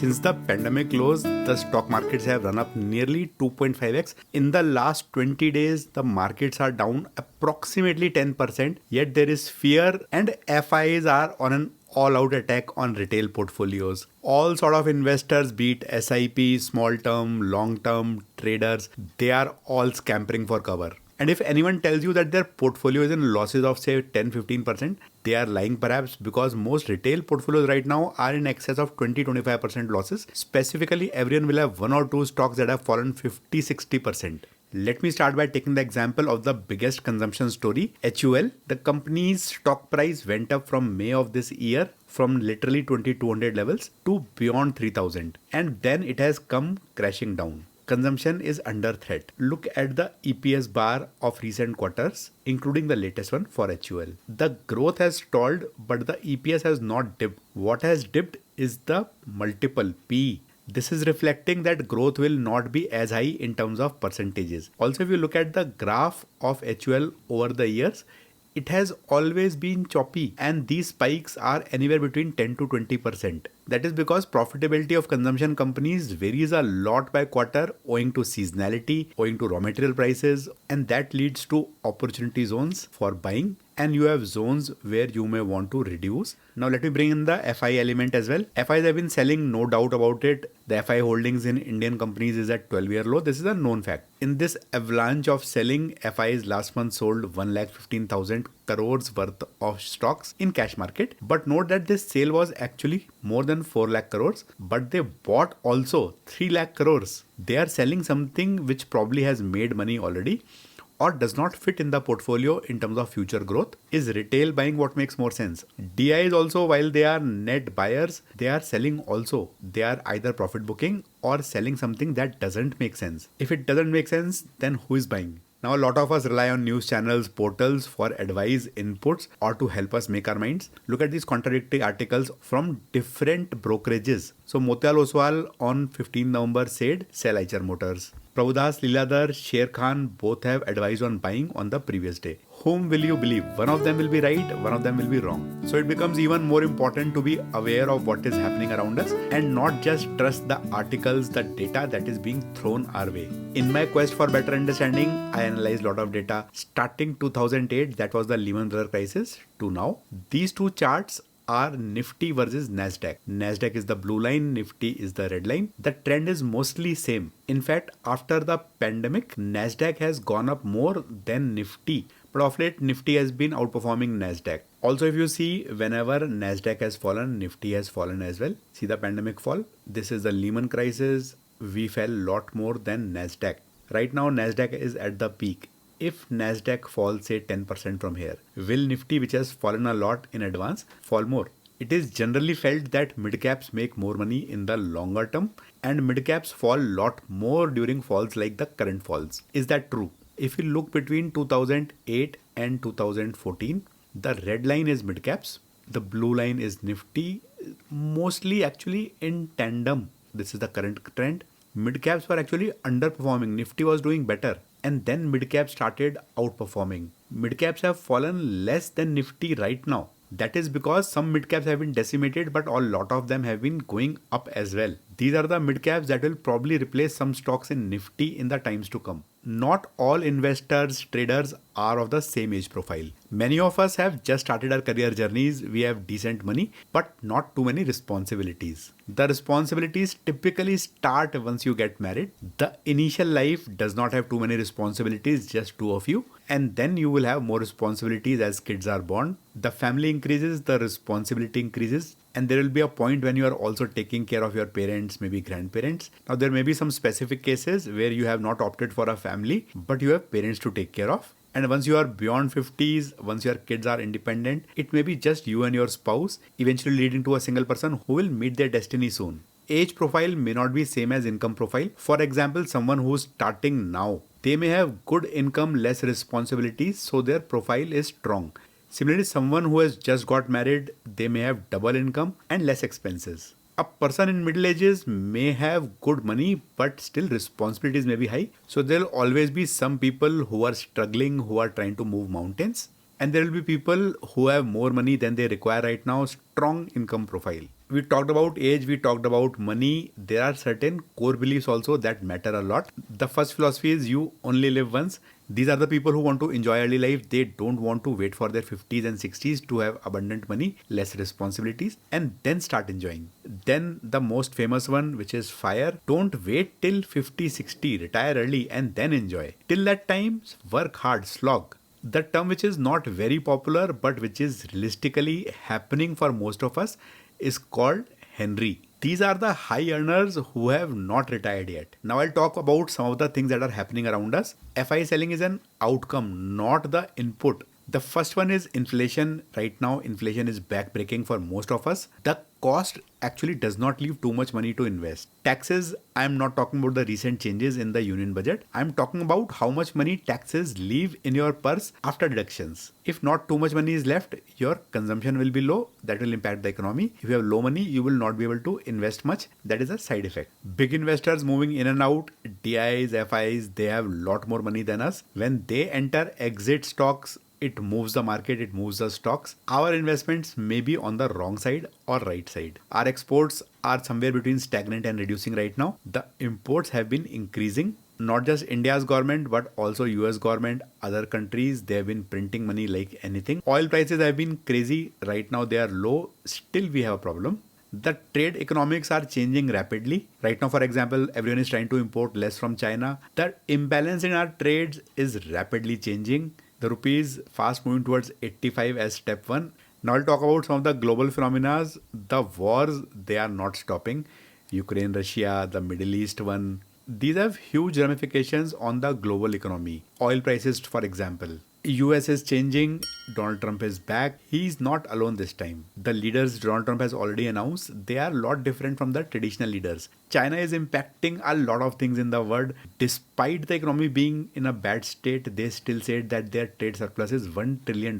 Since the pandemic lows, the stock markets have run up nearly 2.5x. In the last 20 days, the markets are down approximately 10%, yet there is fear and FIIs are on an all-out attack on retail portfolios. All sort of investors, be it SIP, small-term, long-term, traders, they are all scampering for cover. And if anyone tells you that their portfolio is in losses of say 10-15%, they are lying perhaps, because most retail portfolios right now are in excess of 20-25% losses. Specifically, everyone will have one or two stocks that have fallen 50-60%. Let me start by taking the example of the biggest consumption story, HUL. The company's stock price went up from May of this year from literally 2200 levels to beyond 3000, and then it has come crashing down. Consumption is under threat. Look at the EPS bar of recent quarters, including the latest one for HUL. The growth has stalled, but the EPS has not dipped. What has dipped is the multiple P. This is reflecting that growth will not be as high in terms of percentages. Also, if you look at the graph of HUL over the years, it has always been choppy, and these spikes are anywhere between 10-20%. That is because profitability of consumption companies varies a lot by quarter owing to seasonality, owing to raw material prices, and that leads to opportunity zones for buying, and you have zones where you may want to reduce. Now let me bring in the FI element as well. FIs have been selling, no doubt about it. The FI holdings in Indian companies is at 12-year low. This is a known fact. In this avalanche of selling, FIs last month sold 1,15,000 crores worth of stocks in cash market. But note that this sale was actually more than 4 lakh crores, but they bought also 3 lakh crores. They are selling something which probably has made money already or does not fit in the portfolio in terms of future growth. Is retail buying what makes more sense? DIs also, while they are net buyers, they are selling also. They are either profit booking or selling something that doesn't make sense. If it doesn't make sense, then who is buying? Now, a lot of us rely on news channels, portals for advice, inputs, or to help us make our minds. Look at these contradictory articles from different brokerages. So, Motilal Oswal on 15 November said, sell Eicher Motors. Prabhudas Leeladhar, Sher Khan both have advised on buying on the previous day. Whom will you believe? One of them will be right, one of them will be wrong. So it becomes even more important to be aware of what is happening around us and not just trust the articles, the data that is being thrown our way. In my quest for better understanding, I analyzed a lot of data starting 2008, that was the Lehman Brothers crisis, to now. These two charts are Nifty versus Nasdaq. Nasdaq is the blue line, Nifty is the red line. The trend is mostly same. In fact, after the pandemic, Nasdaq has gone up more than Nifty. But of late, Nifty has been outperforming Nasdaq. Also, if you see, whenever Nasdaq has fallen, Nifty has fallen as well. See the pandemic fall? This is the Lehman crisis. We fell a lot more than Nasdaq. Right now, Nasdaq is at the peak. If Nasdaq falls say 10% from here, will Nifty, which has fallen a lot in advance, fall more? It is generally felt that mid-caps make more money in the longer term and mid-caps fall a lot more during falls like the current falls. Is that true? If you look between 2008 and 2014, the red line is mid-caps, the blue line is Nifty, mostly actually in tandem. This is the current trend. Mid-caps were actually underperforming. Nifty was doing better. And then mid-caps started outperforming. Mid-caps have fallen less than Nifty right now. That is because some mid-caps have been decimated, but a lot of them have been going up as well. These are the mid-caps that will probably replace some stocks in Nifty in the times to come. Not all investors, traders are of the same age profile. Many of us have just started our career journeys. We have decent money, but not too many responsibilities. The responsibilities typically start once you get married. The initial life does not have too many responsibilities, just two of you. And then you will have more responsibilities as kids are born. The family increases, the responsibility increases. And there will be a point when you are also taking care of your parents, maybe grandparents. Now, there may be some specific cases where you have not opted for a family, but you have parents to take care of. And once you are beyond 50s, once your kids are independent, it may be just you and your spouse, eventually leading to a single person who will meet their destiny soon. Age profile may not be same as income profile. For example, someone who's starting now, they may have good income, less responsibilities, so their profile is strong. Similarly, someone who has just got married, they may have double income and less expenses. A person in middle ages may have good money, but still responsibilities may be high. So there will always be some people who are struggling, who are trying to move mountains. And there will be people who have more money than they require right now, strong income profile. We talked about age, we talked about money. There are certain core beliefs also that matter a lot. The first philosophy is you only live once. These are the people who want to enjoy early life. They don't want to wait for their 50s and 60s to have abundant money, less responsibilities, and then start enjoying. Then the most famous one, which is FIRE. Don't wait till 50, 60, retire early and then enjoy. Till that time, work hard, slog. The term which is not very popular but which is realistically happening for most of us is called Henry. These are the high earners who have not retired yet. Now I'll talk about some of the things that are happening around us. FI selling is an outcome, not the input. The first one is inflation. Right now, inflation is backbreaking for most of us. The cost actually does not leave too much money to invest. Taxes, I am not talking about the recent changes in the union budget. I am talking about how much money taxes leave in your purse after deductions. If not too much money is left, your consumption will be low. That will impact the economy. If you have low money, you will not be able to invest much. That is a side effect. Big investors moving in and out, DIs, FIs, they have a lot more money than us. When they enter exit stocks, it moves the market, it moves the stocks. Our investments may be on the wrong side or right side. Our exports are somewhere between stagnant and reducing right now. The imports have been increasing. Not just India's government, but also US government, other countries, they have been printing money like anything. Oil prices have been crazy. Right now they are low. Still we have a problem. The trade economics are changing rapidly. Right now, for example, everyone is trying to import less from China. The imbalance in our trades is rapidly changing. The rupee is fast moving towards 85 as step 1. Now I'll talk about some of the global phenomena. The wars, they are not stopping. Ukraine, Russia, the Middle East one. These have huge ramifications on the global economy. Oil prices, for example. US is changing. Donald Trump is back. He is not alone this time. The leaders Donald Trump has already announced, they are a lot different from the traditional leaders. China is impacting a lot of things in the world. Despite the economy being in a bad state, they still said that their trade surplus is $1 trillion.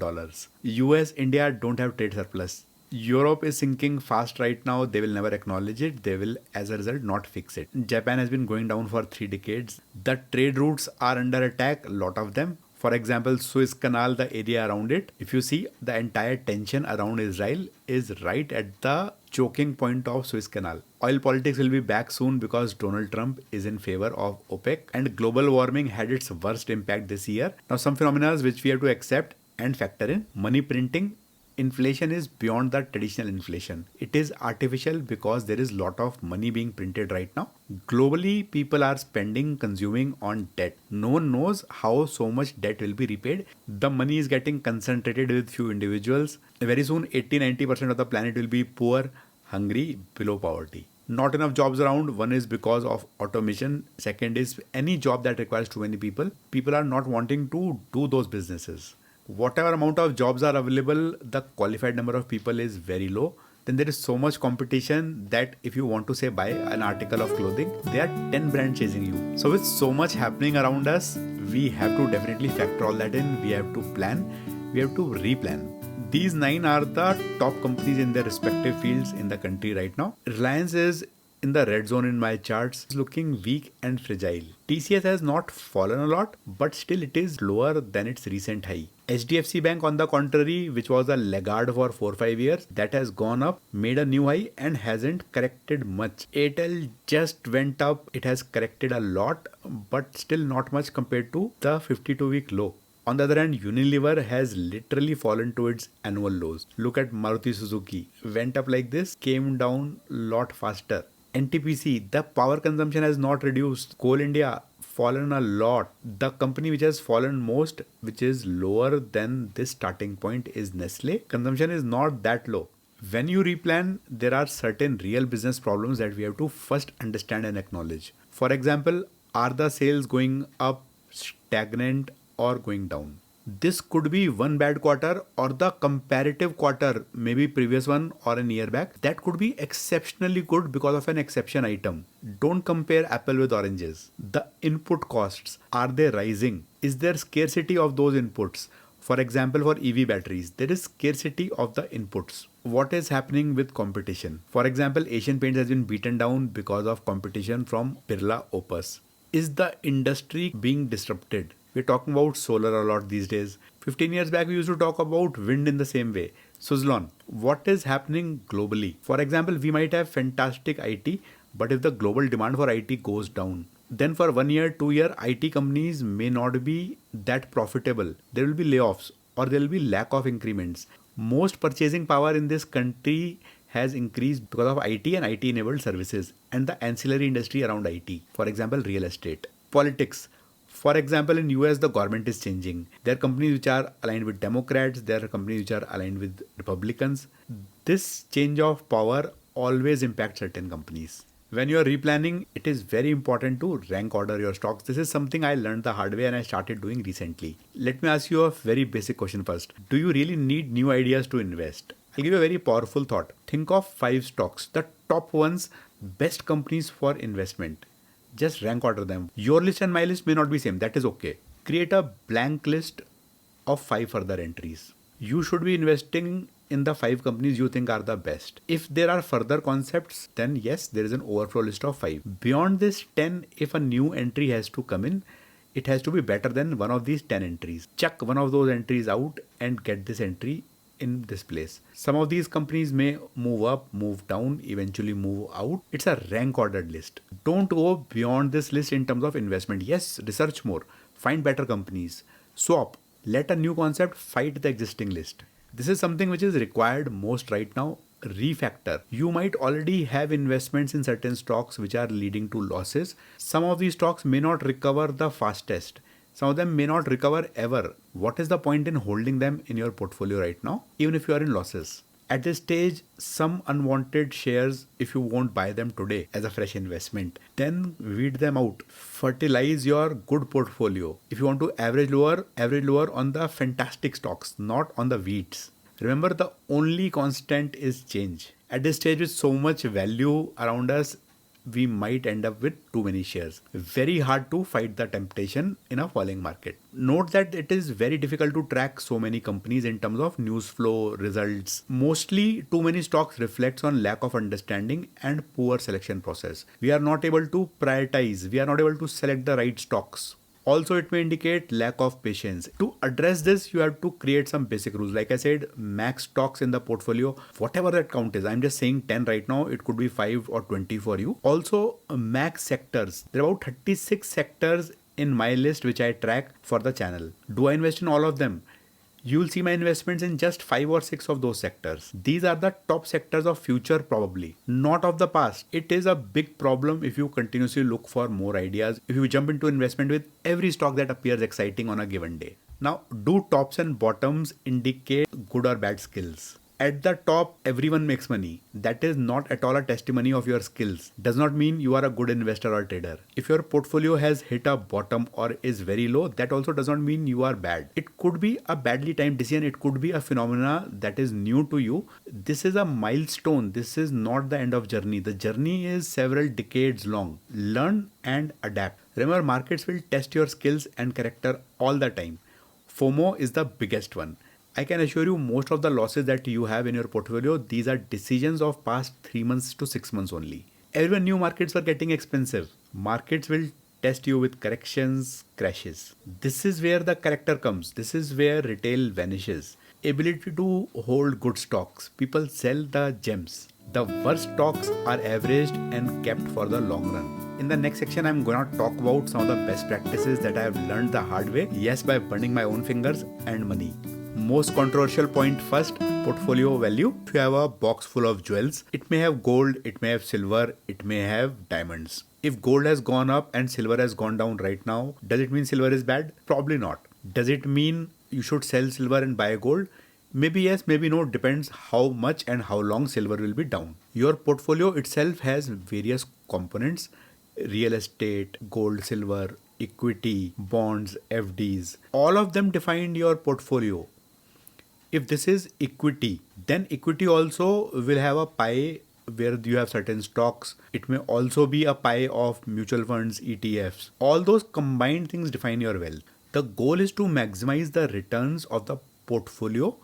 US, India don't have trade surplus. Europe is sinking fast right now. They will never acknowledge it. They will, as a result, not fix it. Japan has been going down for 3 decades. The trade routes are under attack, a lot of them. For example, Suez Canal, the area around it, if you see, the entire tension around Israel is right at the choking point of Suez Canal. Oil politics will be back soon because Donald Trump is in favor of OPEC, and global warming had its worst impact this year. Now, some phenomena which we have to accept and factor in: money printing. Inflation is beyond the traditional inflation. It is artificial because there is a lot of money being printed right now. Globally, people are spending, consuming on debt. No one knows how so much debt will be repaid. The money is getting concentrated with few individuals. Very soon, 80-90% of the planet will be poor, hungry, below poverty. Not enough jobs around. One is because of automation. Second is any job that requires too many people. People are not wanting to do those businesses. Whatever amount of jobs are available, the qualified number of people is very low. Then there is so much competition that if you want to say buy an article of clothing, there are 10 brands chasing you. So with so much happening around us, we have to definitely factor all that in. We have to plan. We have to replan. These 9 are the top companies in their respective fields in the country right now. Reliance is in the red zone in my charts, is looking weak and fragile. TCS has not fallen a lot, but still it is lower than its recent high. HDFC Bank, on the contrary, which was a laggard for 4-5 years, that has gone up, made a new high and hasn't corrected much. Airtel just went up, it has corrected a lot, but still not much compared to the 52-week low. On the other hand, Unilever has literally fallen to its annual lows. Look at Maruti Suzuki, went up like this, came down a lot faster. NTPC, the power consumption has not reduced. Coal India, fallen a lot. The company which has fallen most, which is lower than this starting point, is Nestle. Consumption is not that low. When you replan, there are certain real business problems that we have to first understand and acknowledge. For example, are the sales going up, stagnant, or going down? This could be one bad quarter or the comparative quarter, maybe previous one or a year back. That could be exceptionally good because of an exception item. Don't compare apple with oranges. The input costs, are they rising? Is there scarcity of those inputs? For example, for EV batteries, there is scarcity of the inputs. What is happening with competition? For example, Asian Paints has been beaten down because of competition from Birla Opus. Is the industry being disrupted? We're talking about solar a lot these days. 15 years back, we used to talk about wind in the same way. Suzlon, what is happening globally? For example, we might have fantastic IT, but if the global demand for IT goes down, then for 1 year, 2 year, IT companies may not be that profitable. There will be layoffs or there will be lack of increments. Most purchasing power in this country has increased because of IT and IT enabled services and the ancillary industry around IT. For example, real estate. Politics. For example, in US, the government is changing. There are companies which are aligned with Democrats. There are companies which are aligned with Republicans. This change of power always impacts certain companies. When you are replanning, it is very important to rank order your stocks. This is something I learned the hard way and I started doing recently. Let me ask you a very basic question first. Do you really need new ideas to invest? I'll give you a very powerful thought. Think of 5 stocks, the top ones, best companies for investment. Just rank order them. Your list and my list may not be same. That is okay. Create a blank list of 5 further entries. You should be investing in the 5 companies you think are the best. If there are further concepts, then yes, there is an overflow list of 5. Beyond this 10, if a new entry has to come in, it has to be better than one of these 10 entries. Chuck one of those entries out and get this entry in this place. Some of these companies may move up, move down, eventually move out. It's a rank ordered list. Don't go beyond this list in terms of investment. Yes, research more, find better companies, swap, let a new concept fight the existing list. This is something which is required most right now. Refactor. You might already have investments in certain stocks which are leading to losses. Some of these stocks may not recover the fastest. Some of them may not recover ever. What is the point in holding them in your portfolio right now, even if you are in losses? At this stage, some unwanted shares, if you won't buy them today as a fresh investment, then weed them out. Fertilize your good portfolio. If you want to average lower on the fantastic stocks, not on the weeds. Remember, the only constant is change. At this stage, with so much value around us, we might end up with too many shares. Very hard to fight the temptation in a falling market. Note that it is very difficult to track so many companies in terms of news flow, results. Mostly too many stocks reflects on lack of understanding and poor selection process. We are not able to prioritize. We are not able to select the right stocks. Also, it may indicate lack of patience. To address this, you have to create some basic rules. Like I said, max stocks in the portfolio, whatever that count is. I'm just saying 10 right now. It could be 5 or 20 for you. Also, max sectors. There are about 36 sectors in my list which I track for the channel. Do I invest in all of them? You'll see my investments in just 5 or 6 of those sectors. These are the top sectors of future probably, not of the past. It is a big problem if you continuously look for more ideas, if you jump into investment with every stock that appears exciting on a given day. Now, do tops and bottoms indicate good or bad skills? At the top, everyone makes money. That is not at all a testimony of your skills. Does not mean you are a good investor or trader. If your portfolio has hit a bottom or is very low, that also does not mean you are bad. It could be a badly timed decision. It could be a phenomena that is new to you. This is a milestone. This is not the end of journey. The journey is several decades long. Learn and adapt. Remember, markets will test your skills and character all the time. FOMO is the biggest one. I can assure you most of the losses that you have in your portfolio, these are decisions of past 3 months to 6 months only. Everyone knew markets were getting expensive. Markets will test you with corrections, crashes. This is where the character comes. This is where retail vanishes. Ability to hold good stocks. People sell the gems. The worst stocks are averaged and kept for the long run. In the next section, I'm going to talk about some of the best practices that I have learned the hard way. Yes, by burning my own fingers and money. Most controversial point first, portfolio value. If you have a box full of jewels, it may have gold, it may have silver, it may have diamonds. If gold has gone up and silver has gone down right now, does it mean silver is bad? Probably not. Does it mean you should sell silver and buy gold? Maybe yes, maybe no, depends how much and how long silver will be down. Your portfolio itself has various components: real estate, gold, silver, equity, bonds, FDs. All of them define your portfolio. If this is equity, then equity also will have a pie where you have certain stocks. It may also be a pie of mutual funds, ETFs. All those combined things define your wealth. The goal is to maximize the returns of the portfolio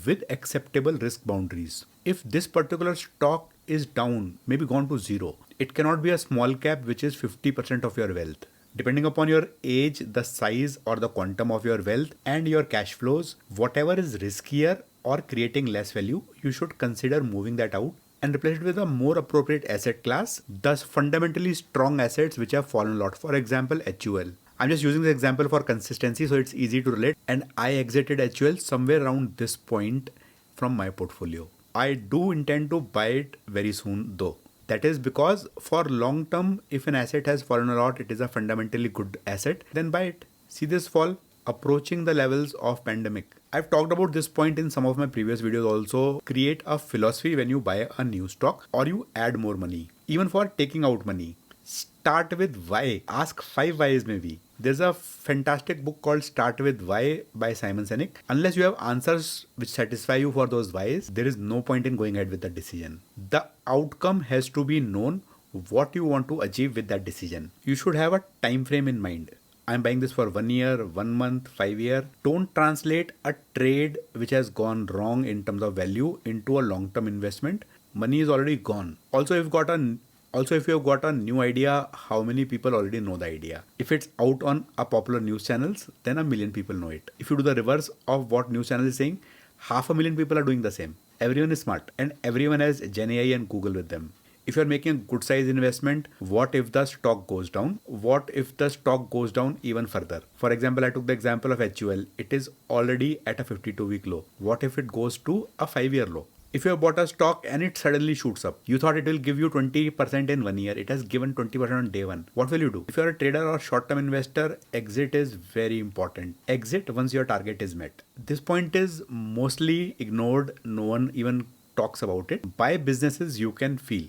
with acceptable risk boundaries. If this particular stock is down, maybe gone to zero, it cannot be a small cap which is 50% of your wealth. Depending upon your age, the size or the quantum of your wealth and your cash flows, whatever is riskier or creating less value, you should consider moving that out and replace it with a more appropriate asset class, thus fundamentally strong assets which have fallen a lot. For example, HUL. I'm just using the example for consistency so it's easy to relate, and I exited HUL somewhere around this point from my portfolio. I do intend to buy it very soon though. That is because for long term, if an asset has fallen a lot, it is a fundamentally good asset, then buy it. See this fall approaching the levels of pandemic. I've talked about this point in some of my previous videos also. Create a philosophy when you buy a new stock or you add more money. Even for taking out money. Start with why. Ask 5 whys maybe. There's a fantastic book called Start With Why by Simon Sinek. Unless you have answers which satisfy you for those whys, there is no point in going ahead with the decision. The outcome has to be known, what you want to achieve with that decision. You should have a time frame in mind. I'm buying this for 1 year, 1 month, 5 year. Don't translate a trade which has gone wrong in terms of value into a long-term investment. Money is already gone. Also, if you've got a new idea, how many people already know the idea? If it's out on a popular news channels, then 1 million people know it. If you do the reverse of what news channel is saying, 500,000 people are doing the same. Everyone is smart and everyone has Gen AI and Google with them. If you're making a good size investment, what if the stock goes down? What if the stock goes down even further? For example, I took the example of HUL. It is already at a 52-week low. What if it goes to a 5-year low? If you have bought a stock and it suddenly shoots up, you thought it will give you 20% in 1 year. It has given 20% on day one. What will you do? If you're a trader or short-term investor, exit is very important. Exit once your target is met. This point is mostly ignored. No one even talks about it. Buy businesses you can feel.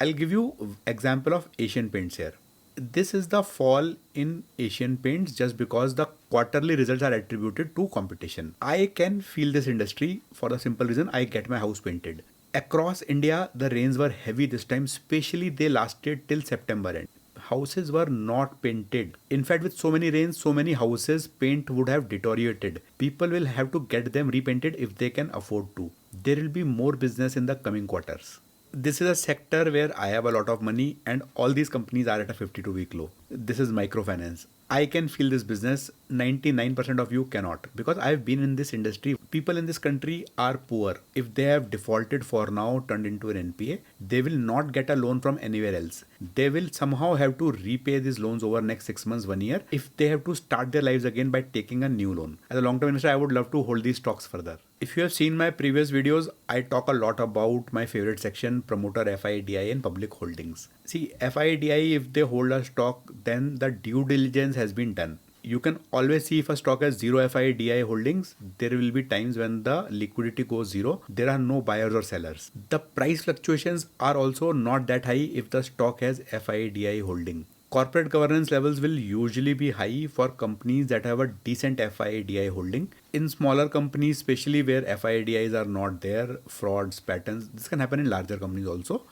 I'll give you example of Asian Paints here. This is the fall in Asian Paints just because the quarterly results are attributed to competition. I can feel this industry for the simple reason I get my house painted. Across India, the rains were heavy this time, especially they lasted till September end. Houses were not painted. In fact, with so many rains, so many houses, paint would have deteriorated. People will have to get them repainted if they can afford to. There will be more business in the coming quarters. This is a sector where I have a lot of money and all these companies are at a 52-week low. This is microfinance. I can feel this business. 99% of you cannot, because I've been in this industry. People in this country are poor. If they have defaulted for now, turned into an NPA, they will not get a loan from anywhere else. They will somehow have to repay these loans over next 6 months, 1 year, if they have to start their lives again by taking a new loan. As a long-term investor, I would love to hold these stocks further. If you have seen my previous videos, I talk a lot about my favorite section, promoter FII and public holdings. See, FII, if they hold a stock, then the due diligence has been done. You can always see if a stock has zero FII holdings, there will be times when the liquidity goes zero. There are no buyers or sellers. The price fluctuations are also not that high if the stock has FII holding. Corporate governance levels will usually be high for companies that have a decent FII holding. In smaller companies, especially where FIIs are not there, frauds, patterns, this can happen in larger companies also.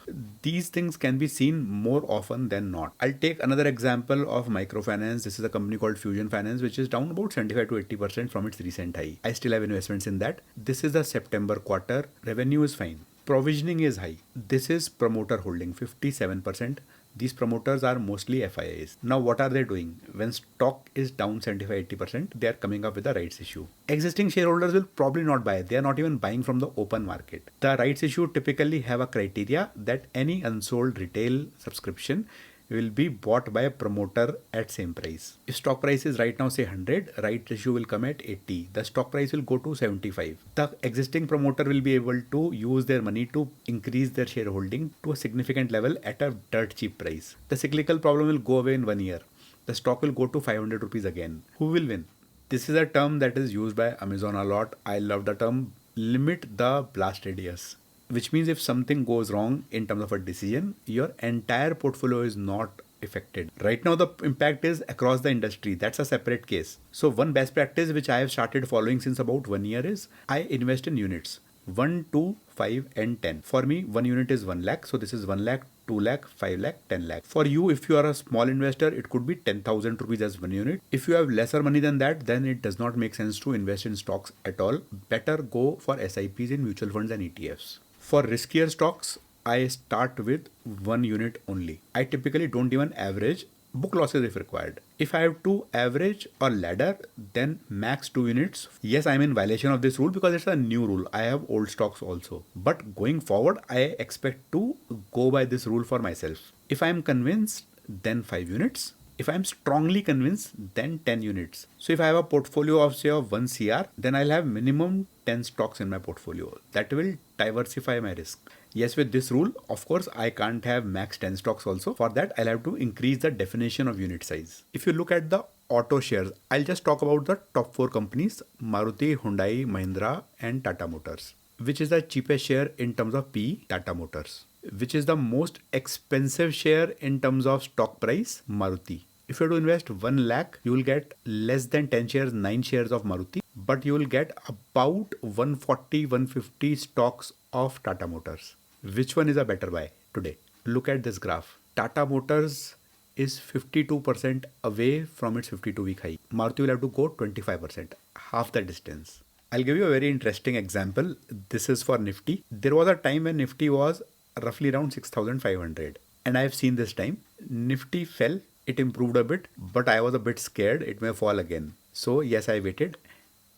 These things can be seen more often than not. I'll take another example of microfinance. This is a company called Fusion Finance, which is down about 75 to 80% from its recent high. I still have investments in that. This is the September quarter. Revenue is fine. Provisioning is high. This is promoter holding, 57%. These promoters are mostly FIIs. Now what are they doing? When stock is down 75-80%, they are coming up with a rights issue. Existing shareholders will probably not buy. They are not even buying from the open market. The rights issue typically have a criteria that any unsold retail subscription will be bought by a promoter at same price. If stock price is right now say 100, right issue will come at 80. The stock price will go to 75. The existing promoter will be able to use their money to increase their shareholding to a significant level at a dirt cheap price. The cyclical problem will go away in 1 year. The stock will go to 500 rupees again. Who will win? This is a term that is used by Amazon a lot. I love the term limit the blast radius. Which means if something goes wrong in terms of a decision, your entire portfolio is not affected. Right now, the impact is across the industry. That's a separate case. So one best practice which I have started following since about 1 year is I invest in units. 1, 2, 5 and 10. For me, 1 unit is 1 lakh. So this is 1 lakh, 2 lakh, 5 lakh, 10 lakh. For you, if you are a small investor, it could be 10,000 rupees as 1 unit. If you have lesser money than that, then it does not make sense to invest in stocks at all. Better go for SIPs in mutual funds and ETFs. For riskier stocks, I start with 1 unit only. I typically don't even average. Book losses if required. If I have to average or ladder, then max 2 units. Yes, I'm in violation of this rule because it's a new rule. I have old stocks also. But going forward, I expect to go by this rule for myself. If I'm convinced, then 5 units. If I'm strongly convinced, then 10 units. So if I have a portfolio of say of 1 CR, then I'll have minimum 10 stocks in my portfolio. That will diversify my risk. Yes, with this rule, of course, I can't have max 10 stocks also. For that, I'll have to increase the definition of unit size. If you look at the auto shares, I'll just talk about the top 4 companies, Maruti, Hyundai, Mahindra and Tata Motors. Which is the cheapest share in terms of P? Tata Motors. Which is the most expensive share in terms of stock price? Maruti. If you have to invest 1 lakh, you will get less than 10 shares, 9 shares of Maruti, but you will get about 140, 150 stocks of Tata Motors. Which one is a better buy today? Look at this graph. Tata Motors is 52% away from its 52-week high. Maruti will have to go 25%, half the distance. I'll give you a very interesting example. This is for Nifty. There was a time when Nifty was roughly around 6,500. And I've seen this time. Nifty fell. It improved a bit, but I was a bit scared it may fall again. So yes, I waited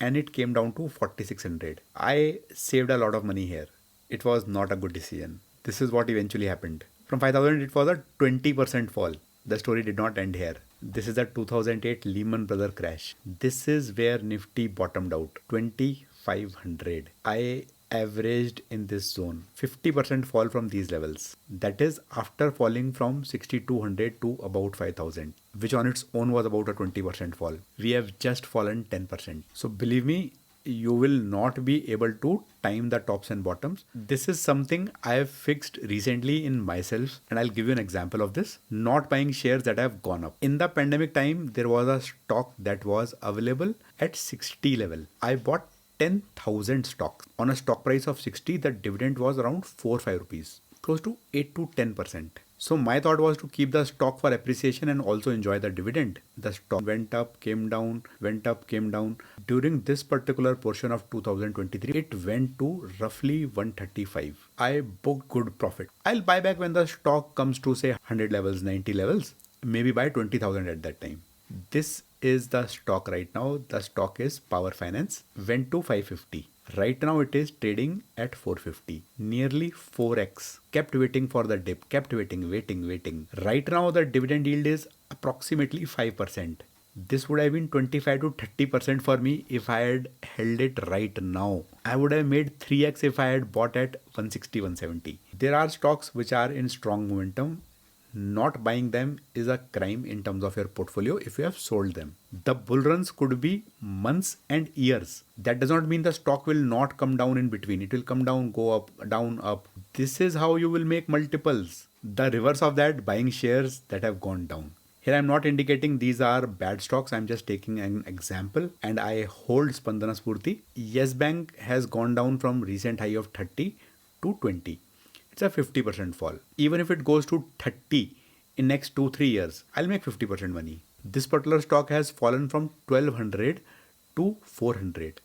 and it came down to 4,600. I saved a lot of money here. It was not a good decision. This is what eventually happened. From 5,000, it was a 20% fall. The story did not end here. This is the 2008 Lehman Brothers crash. This is where Nifty bottomed out, 2,500. I averaged in this zone, 50% fall from these levels. That is after falling from 6,200 to about 5,000, which on its own was about a 20% fall. We have just fallen 10%. So believe me, you will not be able to time the tops and bottoms. This is something I have fixed recently in myself, and I'll give you an example of this. Not buying shares that have gone up. In the pandemic time, there was a stock that was available at 60 level. I bought 10,000 stocks. On a stock price of 60, the dividend was around 4-5 rupees, close to 8 to 10%. So my thought was to keep the stock for appreciation and also enjoy the dividend. The stock went up, came down, went up, came down. During this particular portion of 2023, it went to roughly 135. I booked good profit. I'll buy back when the stock comes to say 100 levels, 90 levels, maybe buy 20,000 at that time. This is the stock right now. The stock is Power Finance, went to 550. Right now it is trading at 450, nearly 4x. Kept waiting for the dip, kept waiting. Right now the dividend yield is approximately 5%. This would have been 25 to 30% for me if I had held it right now. I would have made 3x if I had bought at 160, 170. There are stocks which are in strong momentum. Not buying them is a crime in terms of your portfolio if you have sold them. The bull runs could be months and years. That does not mean the stock will not come down in between. It will come down, go up, down, up. This is how you will make multiples. The reverse of that, buying shares that have gone down. Here I'm not indicating these are bad stocks. I'm just taking an example, and I hold Spandana Spurti. Yes Bank has gone down from recent high of 30 to 20. It's a 50% fall. Even if it goes to 30 in next 2-3 years, I'll make 50% money. This particular stock has fallen from 1200 to 400.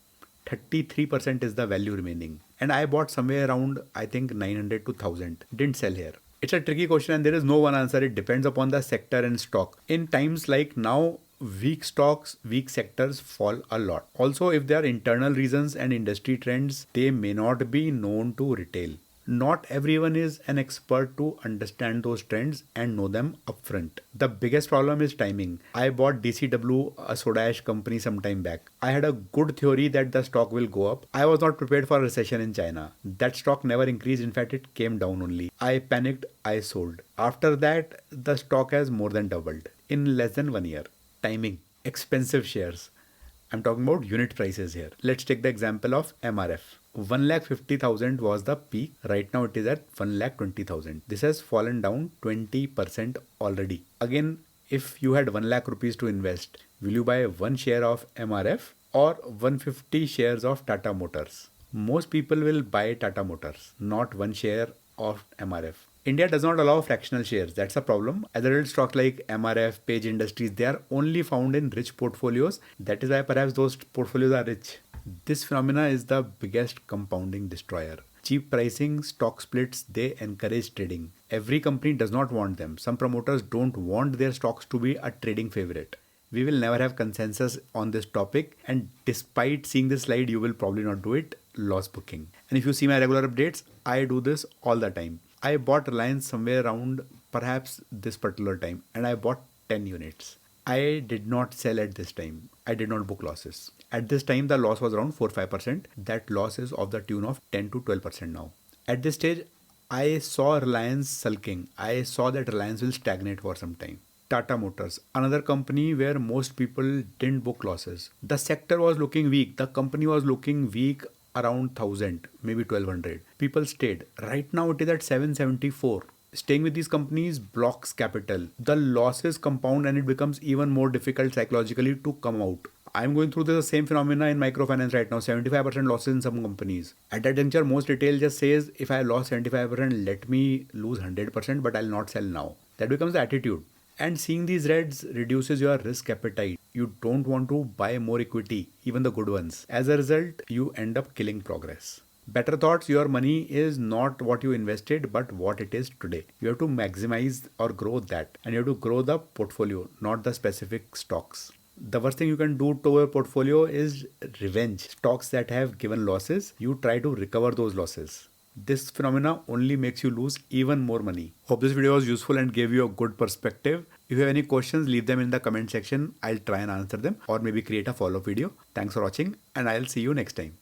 33% is the value remaining. And I bought somewhere around, I think 900 to 1000. Didn't sell here. It's a tricky question and there is no one answer. It depends upon the sector and stock. In times like now, weak stocks, weak sectors fall a lot. Also, if there are internal reasons and industry trends, they may not be known to retail. Not everyone is an expert to understand those trends and know them upfront. The biggest problem is timing. I bought DCW, a soda ash company, some time back. I had a good theory that the stock will go up. I was not prepared for a recession in China. That stock never increased. In fact, it came down only. I panicked. I sold. After that, the stock has more than doubled in less than 1 year. Timing. Expensive shares. I'm talking about unit prices here. Let's take the example of MRF. 1,50,000 was the peak. Right now it is at 1,20,000. This has fallen down 20% already. Again, if you had 1 lakh rupees to invest, will you buy one share of MRF or 150 shares of Tata Motors? Most people will buy Tata Motors, not one share of MRF. India does not allow fractional shares. That's a problem. Other stocks like MRF, Page Industries, they are only found in rich portfolios. That is why perhaps those portfolios are rich. This phenomena is the biggest compounding destroyer. Cheap pricing, stock splits, they encourage trading. Every company does not want them. Some promoters don't want their stocks to be a trading favorite. We will never have consensus on this topic, and despite seeing this slide, you will probably not do it. Loss booking. And if you see my regular updates, I do this all the time. I bought Reliance somewhere around perhaps this particular time, and I bought 10 units. I did not sell at this time. I did not book losses. At this time, the loss was around 4-5%. That loss is of the tune of 10 to 12% now. At this stage, I saw Reliance sulking. I saw that Reliance will stagnate for some time. Tata Motors, another company where most people didn't book losses. The sector was looking weak. The company was looking weak around 1000, maybe 1200. People stayed. Right now it is at 774. Staying with these companies blocks capital. The losses compound and it becomes even more difficult psychologically to come out. I'm going through the same phenomena in microfinance right now. 75% losses in some companies. At that juncture, most retail just says, if I lost 75%, let me lose 100%, but I'll not sell now. That becomes the attitude. And seeing these reds reduces your risk appetite. You don't want to buy more equity, even the good ones. As a result, you end up killing progress. Better thoughts, your money is not what you invested, but what it is today. You have to maximize or grow that. And you have to grow the portfolio, not the specific stocks. The worst thing you can do to your portfolio is revenge. Stocks that have given losses, you try to recover those losses. This phenomena only makes you lose even more money. Hope this video was useful and gave you a good perspective. If you have any questions, leave them in the comment section. I'll try and answer them or maybe create a follow-up video. Thanks for watching and I'll see you next time.